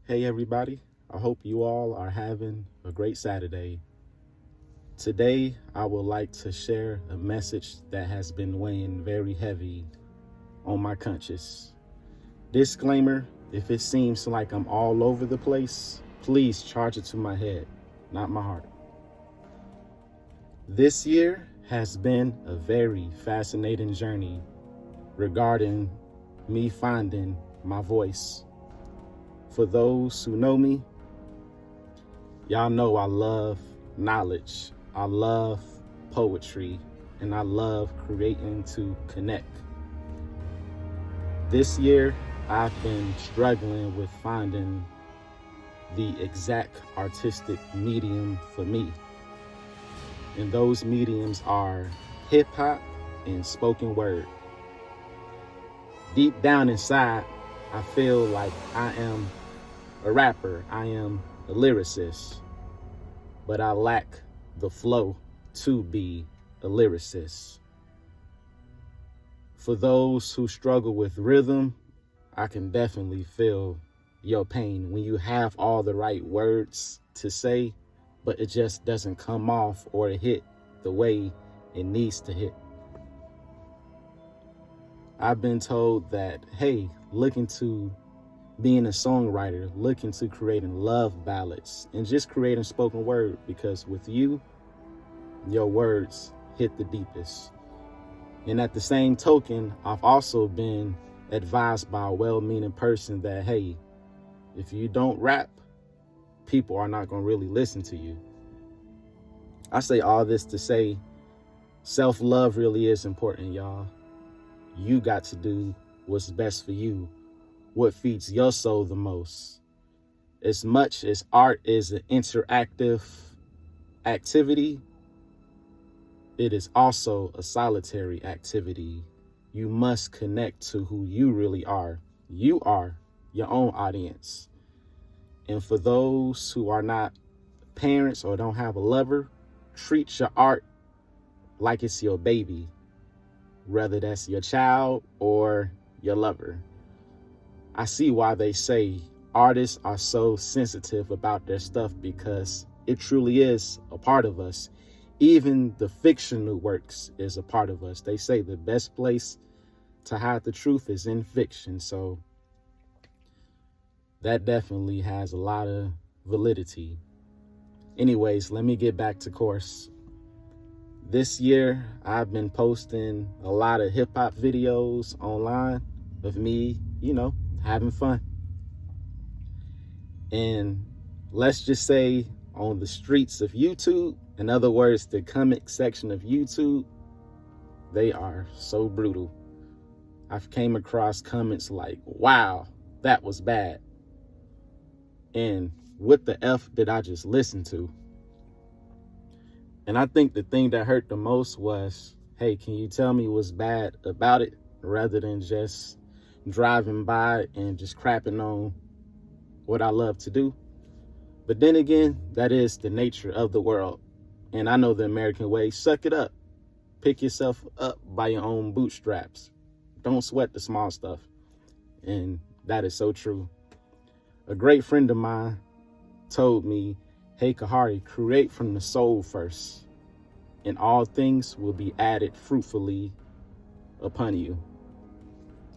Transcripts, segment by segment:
Hey everybody, I hope you all are having a great Saturday. Today, I would like to share a message that has been weighing very heavy on my conscience. Disclaimer, if it seems like I'm all over the place, please charge it to my head, not my heart. This year has been a very fascinating journey regarding me finding my voice. For those who know me, y'all know I love knowledge, I love poetry, and I love creating to connect. This year, I've been struggling with finding the exact artistic medium for me. And those mediums are hip hop and spoken word. Deep down inside, I feel like I am a rapper, I am a lyricist, but I lack the flow to be a lyricist. For those who struggle with rhythm, I can definitely feel your pain when you have all the right words to say, but it just doesn't come off or hit the way it needs to hit. I've been told that, hey, look into being a songwriter, looking to creating love ballads and just creating spoken word, because with you, your words hit the deepest. And at the same token, I've also been advised by a well-meaning person that, hey, if you don't rap, people are not going to really listen to you. I say all this to say self-love really is important, y'all. You got to do what's best for you, what feeds your soul the most. As much as art is an interactive activity, it is also a solitary activity. You must connect to who you really are. You are your own audience. And for those who are not parents or don't have a lover, treat your art like it's your baby, whether that's your child or your lover. I see why they say artists are so sensitive about their stuff, because it truly is a part of us. Even the fictional works is a part of us. They say the best place to hide the truth is in fiction. So that definitely has a lot of validity. Anyways, let me get back to course. This year, I've been posting a lot of hip hop videos online of me, having fun. And let's just say on the streets of YouTube, in other words, the comment section of YouTube, they are so brutal. I've came across comments like, wow, that was bad. And what the F did I just listen to? And I think the thing that hurt the most was, hey, can you tell me what's bad about it, rather than just driving by and just crapping on what I love to do. But then again, that is the nature of the world. And I know the American way, suck it up. Pick yourself up by your own bootstraps. Don't sweat the small stuff. And that is so true. A great friend of mine told me, hey, Kahari, create from the soul first, and all things will be added fruitfully upon you.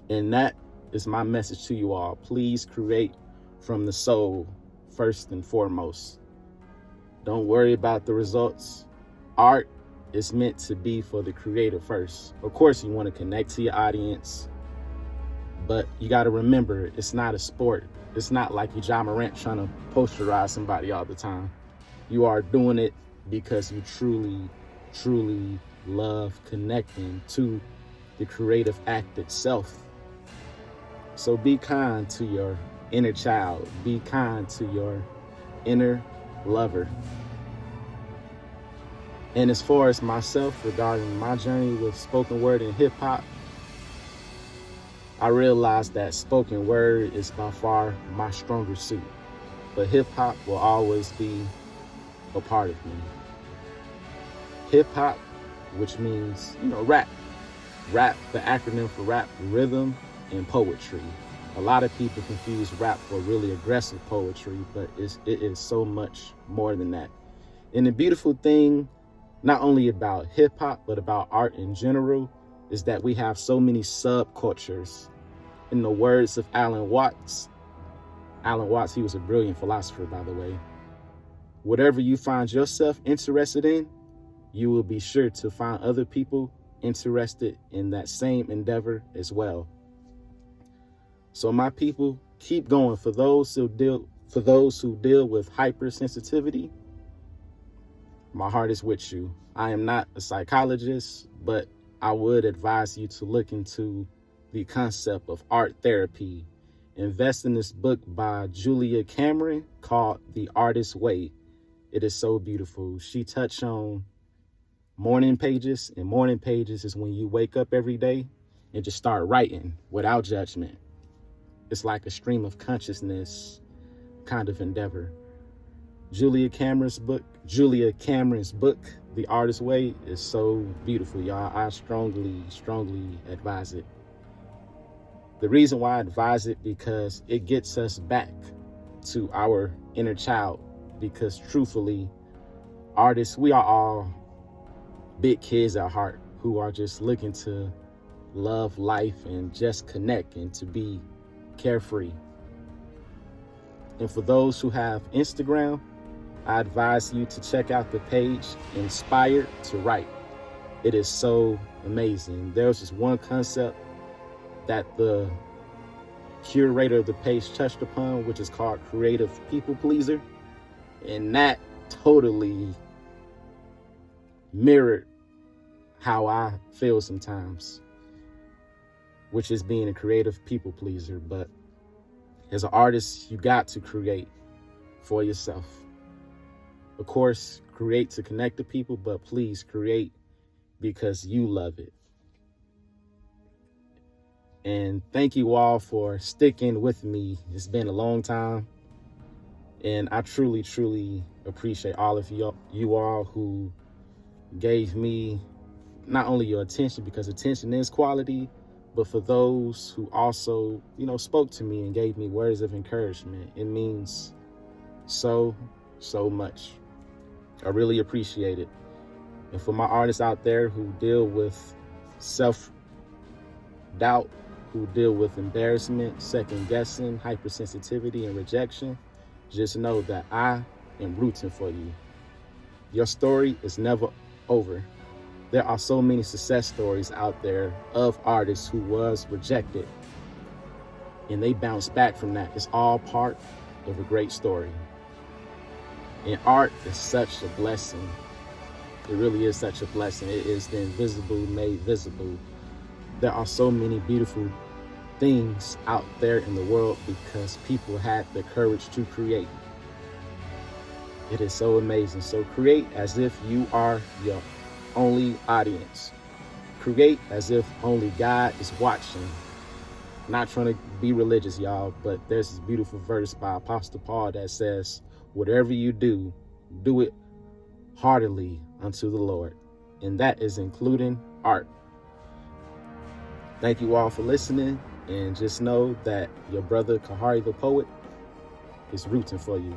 And that is my message to you all. Please create from the soul first and foremost. Don't worry about the results. Art is meant to be for the creator first. Of course, you want to connect to your audience, but you got to remember, it's not a sport. It's not like you Ja Morant trying to posterize somebody all the time. You are doing it because you truly, truly love connecting to the creative act itself. So be kind to your inner child. Be kind to your inner lover. And as far as myself, regarding my journey with spoken word and hip hop, I realized that spoken word is by far my stronger suit, but hip hop will always be a part of me. Hip hop, which means, rap. Rap, the acronym for rap, rhythm and poetry. A lot of people confuse rap for really aggressive poetry, but it is so much more than that. And the beautiful thing, not only about hip hop, but about art in general, is that we have so many subcultures. In the words of Alan Watts, he was a brilliant philosopher, by the way. Whatever you find yourself interested in, you will be sure to find other people interested in that same endeavor as well. So my people, keep going. For those who deal with hypersensitivity, my heart is with you. I am not a psychologist, but I would advise you to look into the concept of art therapy. Invest in this book by Julia Cameron called The Artist's Way. It is so beautiful. She touched on morning pages, and morning pages is when you wake up every day and just start writing without judgment. It's like a stream of consciousness kind of endeavor. Julia Cameron's book, The Artist's Way, is so beautiful, y'all. I strongly advise it. The reason why I advise it, because it gets us back to our inner child. Because truthfully, artists, we are all big kids at heart who are just looking to love life and just connect and to be carefree. And for those who have Instagram, I advise you to check out the page Inspired to Write. It is so amazing. There's just one concept that the curator of the page touched upon, which is called creative people pleaser. And that totally mirrored how I feel sometimes, which is being a creative people pleaser. But as an artist, you got to create for yourself. Of course, create to connect to people, but please create because you love it. And thank you all for sticking with me. It's been a long time. And I truly appreciate all of you all who gave me not only your attention, because attention is quality, but for those who also, spoke to me and gave me words of encouragement. It means so much. I really appreciate it. And for my artists out there who deal with self-doubt, who deal with embarrassment, second guessing, hypersensitivity, and rejection, just know that I am rooting for you. Your story is never over. There are so many success stories out there of artists who was rejected and they bounced back from that. It's all part of a great story. And art is such a blessing. It really is such a blessing. It is the invisible made visible. There are so many beautiful things out there in the world because people had the courage to create. It is so amazing. So create as if you are your only audience. Create as if only God is watching. Not trying to be religious, y'all, but there's this beautiful verse by Apostle Paul that says, whatever you do, do it heartily unto the Lord. And that is including art. Thank you all for listening. And just know that your brother Kahari the poet is rooting for you.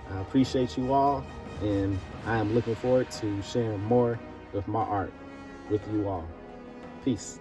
I appreciate you all, and I am looking forward to sharing more of my art with you all. Peace.